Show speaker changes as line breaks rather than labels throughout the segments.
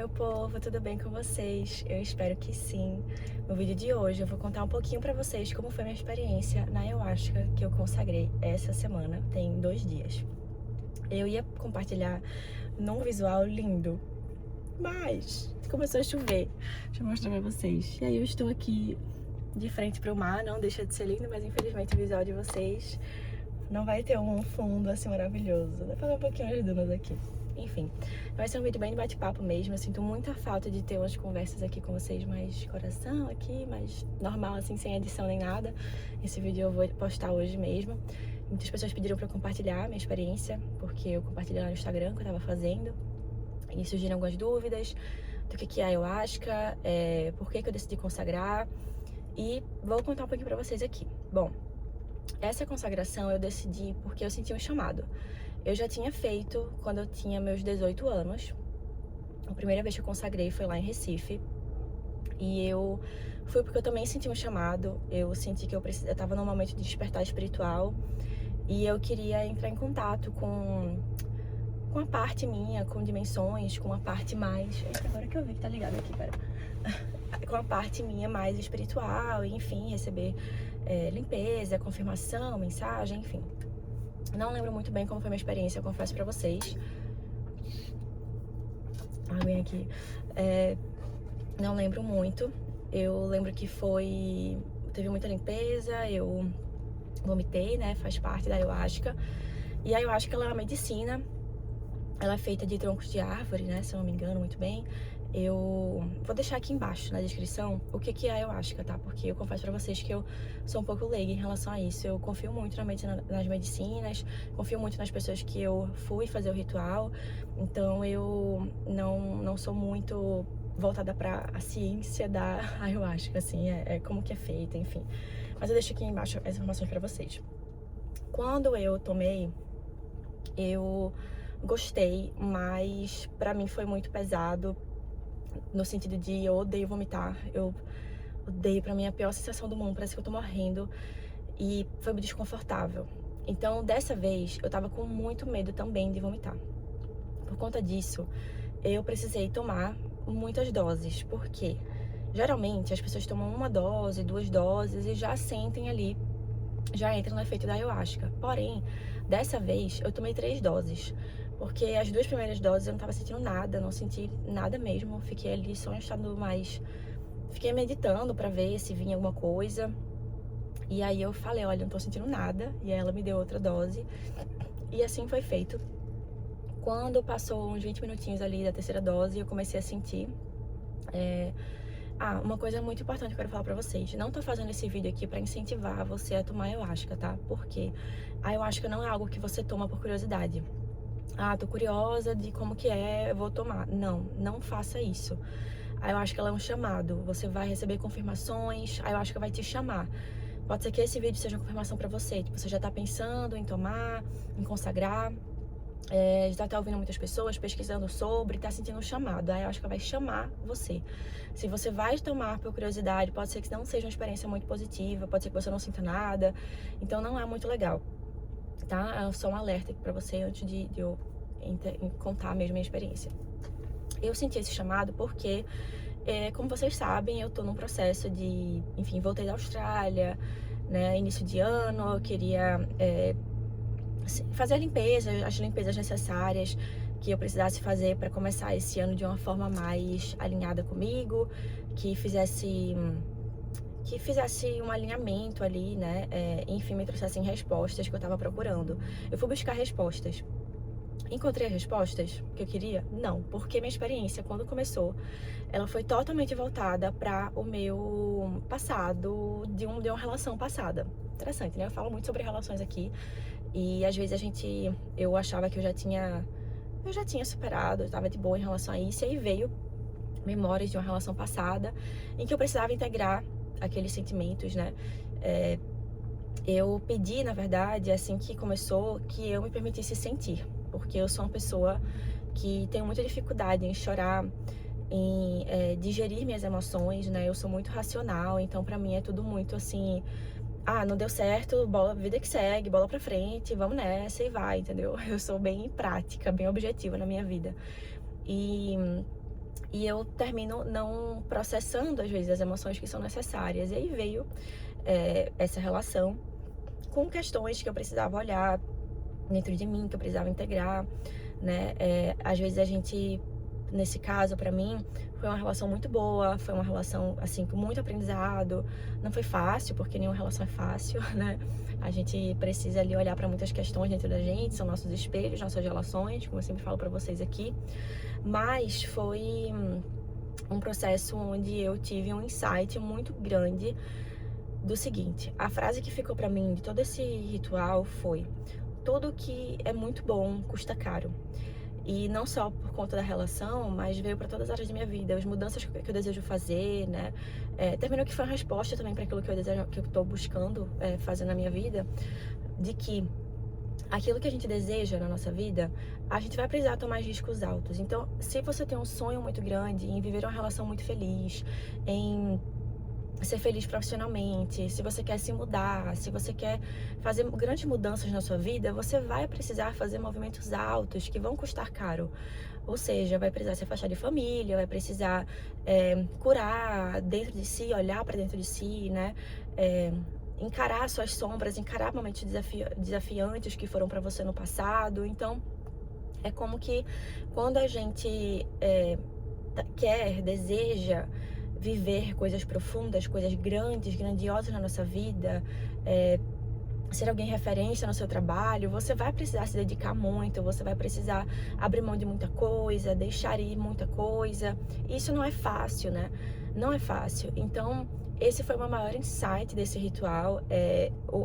meu povo, tudo bem com vocês? Eu espero que sim. No vídeo de hoje eu vou contar um pouquinho pra vocês como foi minha experiência na Ayahuasca que eu consagrei essa semana, tem 2 dias. Eu ia compartilhar num visual lindo, mas começou a chover. Deixa eu mostrar pra vocês. E aí eu estou aqui de frente pro mar, não deixa de ser lindo, mas infelizmente o visual de vocês não vai ter um fundo assim maravilhoso. Dá pra ver um pouquinho as dunas aqui. Enfim, vai ser um vídeo bem de bate-papo mesmo. Eu sinto muita falta de ter umas conversas aqui com vocês mais de coração aqui, mais normal assim, sem edição nem nada. Esse vídeo eu vou postar hoje mesmo. Muitas pessoas pediram pra eu compartilhar minha experiência, porque eu compartilhei lá no Instagram o que eu tava fazendo. E surgiram algumas dúvidas do que é a Ayahuasca, por que eu decidi consagrar. E vou contar um pouquinho pra vocês aqui. Bom, essa consagração eu decidi porque eu senti um chamado. Eu já tinha feito quando eu tinha meus 18 anos. A primeira vez que eu consagrei foi lá em Recife. E eu fui porque eu também senti um chamado. Eu senti que eu estava num momento de despertar espiritual. E eu queria entrar em contato com a parte minha, com dimensões, com a parte mais... Eita, agora que eu vi que tá ligado aqui, pera. Com a parte minha mais espiritual, e enfim, receber limpeza, confirmação, mensagem, enfim. Não lembro muito bem como foi a minha experiência, eu confesso pra vocês. Aguinha aqui. Não lembro muito. Eu lembro que teve muita limpeza, eu vomitei, né? Faz parte da Ayahuasca. E a Ayahuasca, ela é uma medicina. Ela é feita de troncos de árvore, né? Se eu não me engano muito bem. Eu vou deixar aqui embaixo na descrição o que é a Ayahuasca, tá? Porque eu confesso pra vocês que eu sou um pouco leiga em relação a isso. Eu confio muito nas medicinas, confio muito nas pessoas que eu fui fazer o ritual. Então eu não sou muito voltada pra a ciência da Ayahuasca, assim, como que é feita, enfim. Mas eu deixo aqui embaixo as informações pra vocês. Quando eu tomei, eu gostei, mas pra mim foi muito pesado. No sentido de eu odeio vomitar, eu odeio, pra mim, a pior sensação do mundo, parece que eu tô morrendo. E foi muito desconfortável. Então, dessa vez, eu tava com muito medo também de vomitar. Por conta disso, eu precisei tomar muitas doses, porque geralmente as pessoas tomam 1 dose, 2 doses e já sentem ali, já entram no efeito da Ayahuasca. Porém, dessa vez, eu tomei 3 doses. Porque as 2 primeiras doses eu não tava sentindo nada, não senti nada mesmo. Fiquei ali só em estado mais... Fiquei meditando pra ver se vinha alguma coisa. E aí eu falei, olha, não tô sentindo nada. E aí ela me deu outra dose. E assim foi feito. Quando passou uns 20 minutinhos ali da 3ª dose, eu comecei a sentir... uma coisa muito importante que eu quero falar pra vocês. Não tô fazendo esse vídeo aqui pra incentivar você a tomar Ayahuasca, tá? Porque a Ayahuasca não é algo que você toma por curiosidade. Tô curiosa de como que eu vou tomar. Não faça isso. A Ayahuasca, ela é um chamado. Você vai receber confirmações, a Ayahuasca vai te chamar. Pode ser que esse vídeo seja uma confirmação pra você. Tipo, você já tá pensando em tomar, em consagrar. Já tá ouvindo muitas pessoas, pesquisando sobre, tá sentindo um chamado. A Ayahuasca vai chamar você. Se você vai tomar por curiosidade, pode ser que não seja uma experiência muito positiva, pode ser que você não sinta nada. Então não é muito legal. Tá? É só um alerta aqui pra você antes de eu contar mesmo a minha experiência. Eu senti esse chamado porque, como vocês sabem, eu tô num processo de... Enfim, voltei da Austrália, né? Início de ano, eu queria fazer as limpezas necessárias que eu precisasse fazer pra começar esse ano de uma forma mais alinhada comigo, que fizesse um alinhamento ali, né? Enfim, me trouxessem respostas que eu tava procurando. Eu fui buscar respostas. Encontrei as respostas que eu queria? Não, porque minha experiência, quando começou, ela foi totalmente voltada para o meu passado, de uma relação passada. Interessante, né? Eu falo muito sobre relações aqui, e às vezes eu achava que eu já tinha superado, eu tava de boa em relação a isso, e aí veio memórias de uma relação passada, em que eu precisava integrar aqueles sentimentos, né? Eu pedi, na verdade, assim que começou, que eu me permitisse sentir, porque eu sou uma pessoa que tem muita dificuldade em chorar, em digerir minhas emoções, né? Eu sou muito racional, então pra mim é tudo muito assim... não deu certo, vida que segue, bola pra frente, vamos nessa e vai, entendeu? Eu sou bem prática, bem objetiva na minha vida. E E eu termino não processando, às vezes, as emoções que são necessárias. E aí veio essa relação com questões que eu precisava olhar dentro de mim, que eu precisava integrar, né? Às vezes a gente, nesse caso, pra mim, foi uma relação muito boa, foi uma relação, assim, com muito aprendizado. Não foi fácil, porque nenhuma relação é fácil, né? A gente precisa ali olhar pra muitas questões dentro da gente, são nossos espelhos, nossas relações, como eu sempre falo pra vocês aqui. Mas foi um processo onde eu tive um insight muito grande do seguinte: a frase que ficou pra mim de todo esse ritual foi: tudo que é muito bom custa caro. E não só por conta da relação, mas veio para todas as áreas da minha vida, as mudanças que eu desejo fazer, né? Terminou que foi uma resposta também para aquilo que eu desejo, que eu tô buscando fazer na minha vida, de que aquilo que a gente deseja na nossa vida, a gente vai precisar tomar riscos altos. Então, se você tem um sonho muito grande em viver uma relação muito feliz, em ser feliz profissionalmente, se você quer se mudar, se você quer fazer grandes mudanças na sua vida, você vai precisar fazer movimentos altos que vão custar caro. Ou seja, vai precisar se afastar de família, vai precisar curar dentro de si, olhar para dentro de si, né? Encarar suas sombras, encarar momentos desafiantes que foram para você no passado. Então, é como que quando a gente deseja viver coisas profundas, coisas grandes, grandiosas na nossa vida, ser alguém referência no seu trabalho, você vai precisar se dedicar muito, você vai precisar abrir mão de muita coisa, deixar ir muita coisa. Isso não é fácil, né? Não é fácil. Então, esse foi o meu maior insight desse ritual.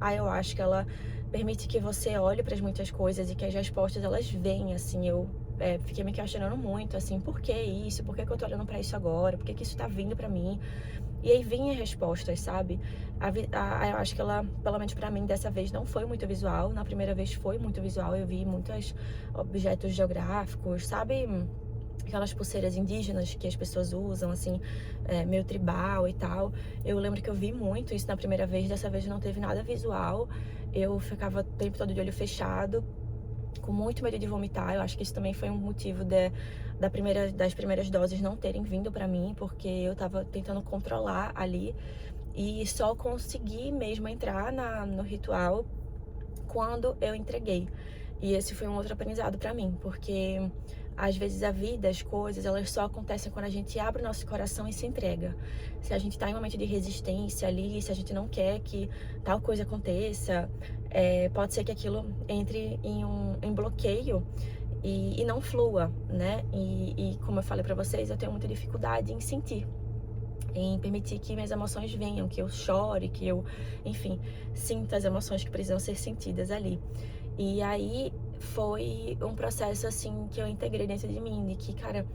A ayahuasca, ela permite que você olhe para muitas coisas e que as respostas, elas vêm, assim. Eu fiquei me questionando muito, assim, por que isso? Por que eu tô olhando pra isso agora? Por que isso tá vindo pra mim? E aí vinha respostas, sabe? Eu acho que ela, pelo menos pra mim, dessa vez não foi muito visual. Na primeira vez foi muito visual, eu vi muitos objetos geográficos, sabe? Aquelas pulseiras indígenas que as pessoas usam, assim, meio tribal e tal. Eu lembro que eu vi muito isso na primeira vez, dessa vez não teve nada visual. Eu ficava o tempo todo de olho fechado, com muito medo de vomitar. Eu acho que isso também foi um motivo das primeiras doses não terem vindo pra mim, porque eu tava tentando controlar ali e só consegui mesmo entrar no ritual quando eu entreguei. E esse foi um outro aprendizado pra mim, porque às vezes a vida, as coisas, elas só acontecem quando a gente abre o nosso coração e se entrega. Se a gente tá em um momento de resistência ali, se a gente não quer que tal coisa aconteça, pode ser que aquilo entre em bloqueio e não flua, né? E como eu falei pra vocês, eu tenho muita dificuldade em sentir, em permitir que minhas emoções venham, que eu chore, que eu, enfim, sinta as emoções que precisam ser sentidas ali. E aí foi um processo, assim, que eu integrei dentro de mim, de que, cara,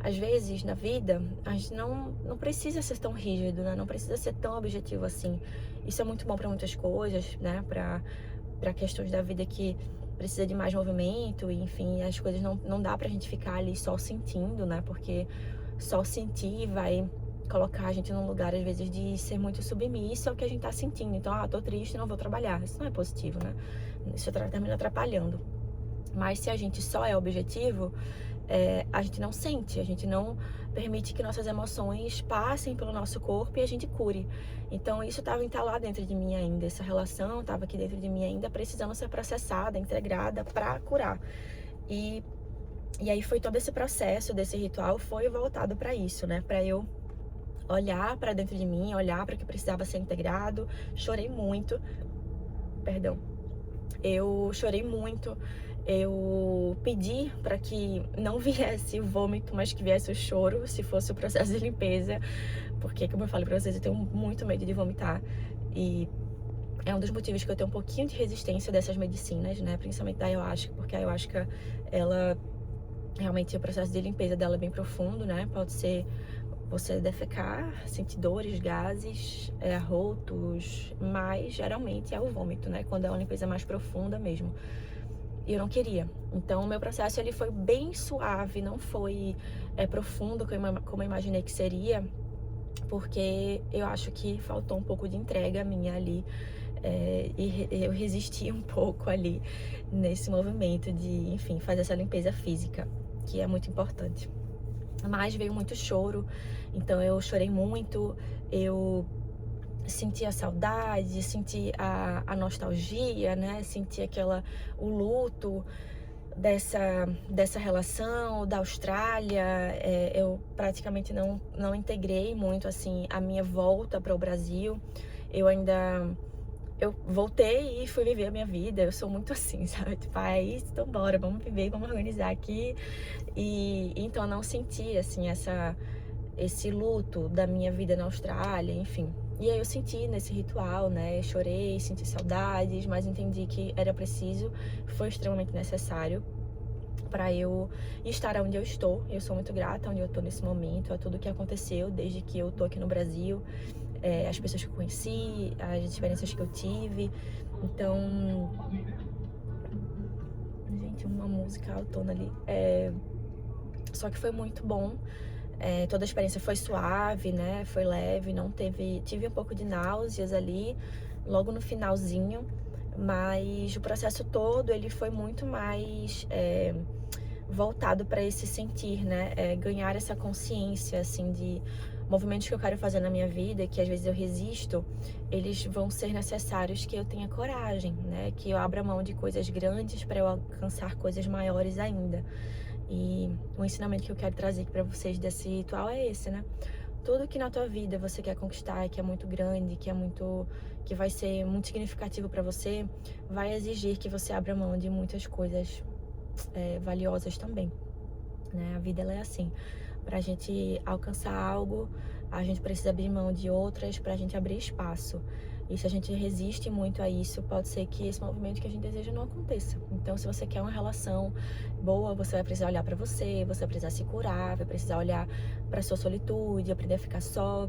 às vezes na vida a gente não precisa ser tão rígido, né? Não precisa ser tão objetivo assim. Isso é muito bom para muitas coisas, né? Para questões da vida que precisa de mais movimento, e, enfim, as coisas não dá pra gente ficar ali só sentindo, né? Porque só sentir vai colocar a gente num lugar, às vezes, de ser muito submisso ao que a gente tá sentindo. Então, tô triste, não vou trabalhar. Isso não é positivo, né? Isso termina atrapalhando. Mas se a gente só é objetivo, a gente não sente, a gente não permite que nossas emoções passem pelo nosso corpo e a gente cure. Então isso estava entalado dentro de mim ainda, essa relação estava aqui dentro de mim ainda, precisando ser processada, integrada para curar. E aí foi todo esse processo desse ritual foi voltado para isso, né? Para eu olhar para dentro de mim, olhar para o que precisava ser integrado. Chorei muito, perdão. Eu chorei muito. Eu pedi para que não viesse o vômito, mas que viesse o choro, se fosse o processo de limpeza, porque, como eu falei para vocês, eu tenho muito medo de vomitar. E é um dos motivos que eu tenho um pouquinho de resistência dessas medicinas, né? Principalmente da ayahuasca, porque a ayahuasca, ela realmente, o processo de limpeza dela é bem profundo, né? Pode ser você defecar, sentir dores, gases, arrotos, mas geralmente é o vômito, né? Quando é uma limpeza mais profunda mesmo. E eu não queria. Então, o meu processo ele foi bem suave, não foi profundo como eu imaginei que seria, porque eu acho que faltou um pouco de entrega minha ali. E eu resisti um pouco ali nesse movimento de, enfim, fazer essa limpeza física, que é muito importante. mas veio muito choro. Então eu chorei muito, eu senti a saudade, senti a nostalgia, né? Senti o luto dessa relação da Austrália. Eu praticamente não integrei muito assim a minha volta para o Brasil. Eu voltei e fui viver a minha vida. Eu sou muito assim, sabe? Tipo, é isso, então bora, vamos viver, vamos organizar aqui. E então eu não senti assim esse luto da minha vida na Austrália, enfim. E aí eu senti nesse ritual, né? Chorei, senti saudades, mas entendi que era preciso, foi extremamente necessário para eu estar onde eu estou. Eu sou muito grata onde eu estou nesse momento, a tudo que aconteceu desde que eu tô aqui no Brasil, as pessoas que eu conheci, as experiências que eu tive. Então, gente, uma música autona ali. Só que foi muito bom. Toda a experiência foi suave, né? Foi leve, não tive um pouco de náuseas ali, logo no finalzinho, mas o processo todo ele foi muito mais voltado para esse sentir, né? Ganhar essa consciência, assim, de movimentos que eu quero fazer na minha vida, que às vezes eu resisto, eles vão ser necessários que eu tenha coragem, né? Que eu abra mão de coisas grandes para eu alcançar coisas maiores ainda. E o ensinamento que eu quero trazer aqui para vocês desse ritual é esse, né? Tudo que na tua vida você quer conquistar, que é muito grande, que vai ser muito significativo para você, vai exigir que você abra mão de muitas coisas valiosas também, né? A vida ela é assim. Pra gente alcançar algo, a gente precisa abrir mão de outras pra gente abrir espaço. E se a gente resiste muito a isso, pode ser que esse movimento que a gente deseja não aconteça. Então, se você quer uma relação boa, você vai precisar olhar pra você, você vai precisar se curar, vai precisar olhar pra sua solitude, aprender a ficar só.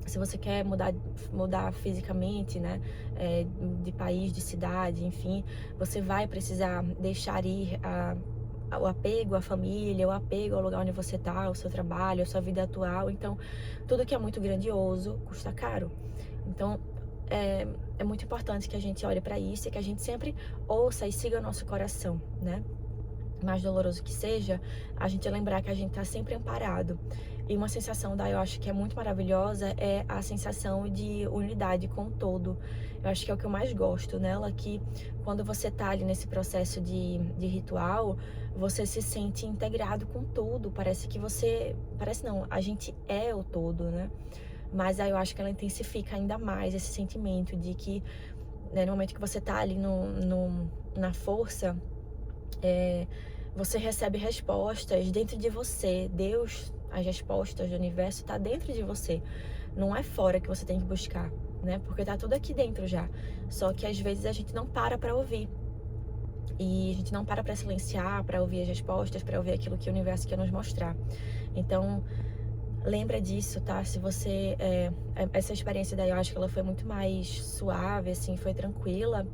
Se você quer mudar fisicamente, né, de país, de cidade, enfim, você vai precisar deixar ir o apego à família, o apego ao lugar onde você tá, ao seu trabalho, à sua vida atual. Então, tudo que é muito grandioso custa caro. Então, é muito importante que a gente olhe para isso e que a gente sempre ouça e siga o nosso coração, né? Mais doloroso que seja, a gente lembrar que a gente tá sempre amparado. E uma sensação eu acho que é muito maravilhosa é a sensação de unidade com o todo. Eu acho que é o que eu mais gosto nela, que quando você tá ali nesse processo de ritual, você se sente integrado com tudo. Parece não, a gente é o todo, né? Mas aí eu acho que ela intensifica ainda mais esse sentimento de que, né, no momento que você tá ali na força, você recebe respostas dentro de você. Deus, as respostas do universo tá dentro de você. Não é fora que você tem que buscar, né? Porque tá tudo aqui dentro já. Só que às vezes a gente não para ouvir. E a gente não para silenciar, para ouvir as respostas, para ouvir aquilo que o universo quer nos mostrar. Então, lembra disso, tá? Se você... essa experiência daí, eu acho que ela foi muito mais suave, assim, foi tranquila,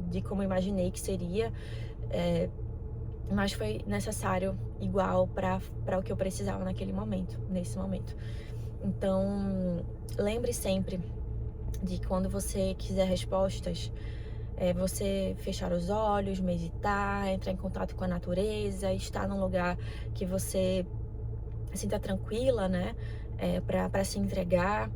de como eu imaginei que seria. Mas foi necessário igual para o que eu precisava nesse momento. Então, lembre sempre de que quando você quiser respostas, você fechar os olhos, meditar, entrar em contato com a natureza, estar num lugar que você se sinta tranquila, né? Para se entregar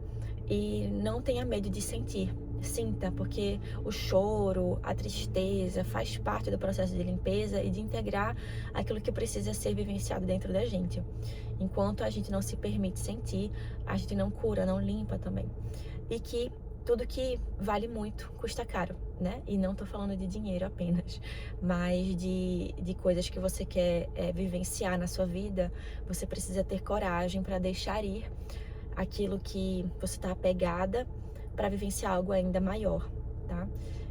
e não tenha medo de sentir. Sinta, porque o choro, a tristeza faz parte do processo de limpeza e de integrar aquilo que precisa ser vivenciado dentro da gente. Enquanto a gente não se permite sentir, a gente não cura, não limpa também. E que tudo que vale muito custa caro, né? E não tô falando de dinheiro apenas, mas de coisas que você quer vivenciar na sua vida. Você precisa ter coragem para deixar ir aquilo que você tá apegada, para vivenciar algo ainda maior, tá?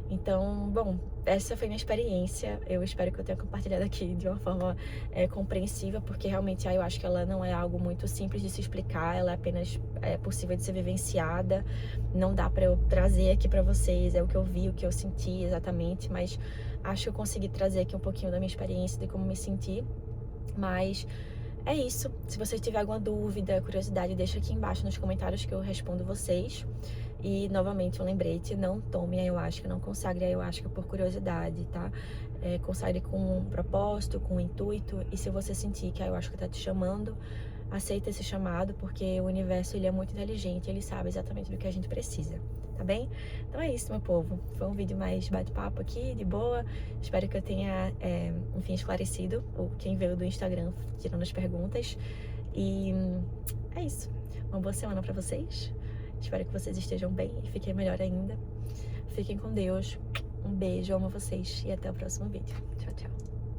Então, bom, essa foi minha experiência. Eu espero que eu tenha compartilhado aqui de uma forma compreensível, porque realmente eu acho que ela não é algo muito simples de se explicar, ela é apenas possível de ser vivenciada. Não dá para eu trazer aqui para vocês, o que eu vi, o que eu senti exatamente, mas acho que eu consegui trazer aqui um pouquinho da minha experiência, de como me senti. Mas é isso. Se você tiver alguma dúvida, curiosidade, deixa aqui embaixo nos comentários que eu respondo vocês. E, novamente, um lembrete, não tome ayahuasca, não consagre ayahuasca por curiosidade, tá? consagre com um propósito, com um intuito. E se você sentir que a ayahuasca tá te chamando, aceita esse chamado, porque o universo, ele é muito inteligente, ele sabe exatamente do que a gente precisa, tá bem? Então é isso, meu povo. Foi um vídeo mais bate-papo aqui, de boa. Espero que eu tenha, enfim, esclarecido quem veio do Instagram tirando as perguntas. E é isso. Uma boa semana pra vocês. Espero que vocês estejam bem e fiquem melhor ainda. Fiquem com Deus. Um beijo, amo vocês e até o próximo vídeo. Tchau, tchau.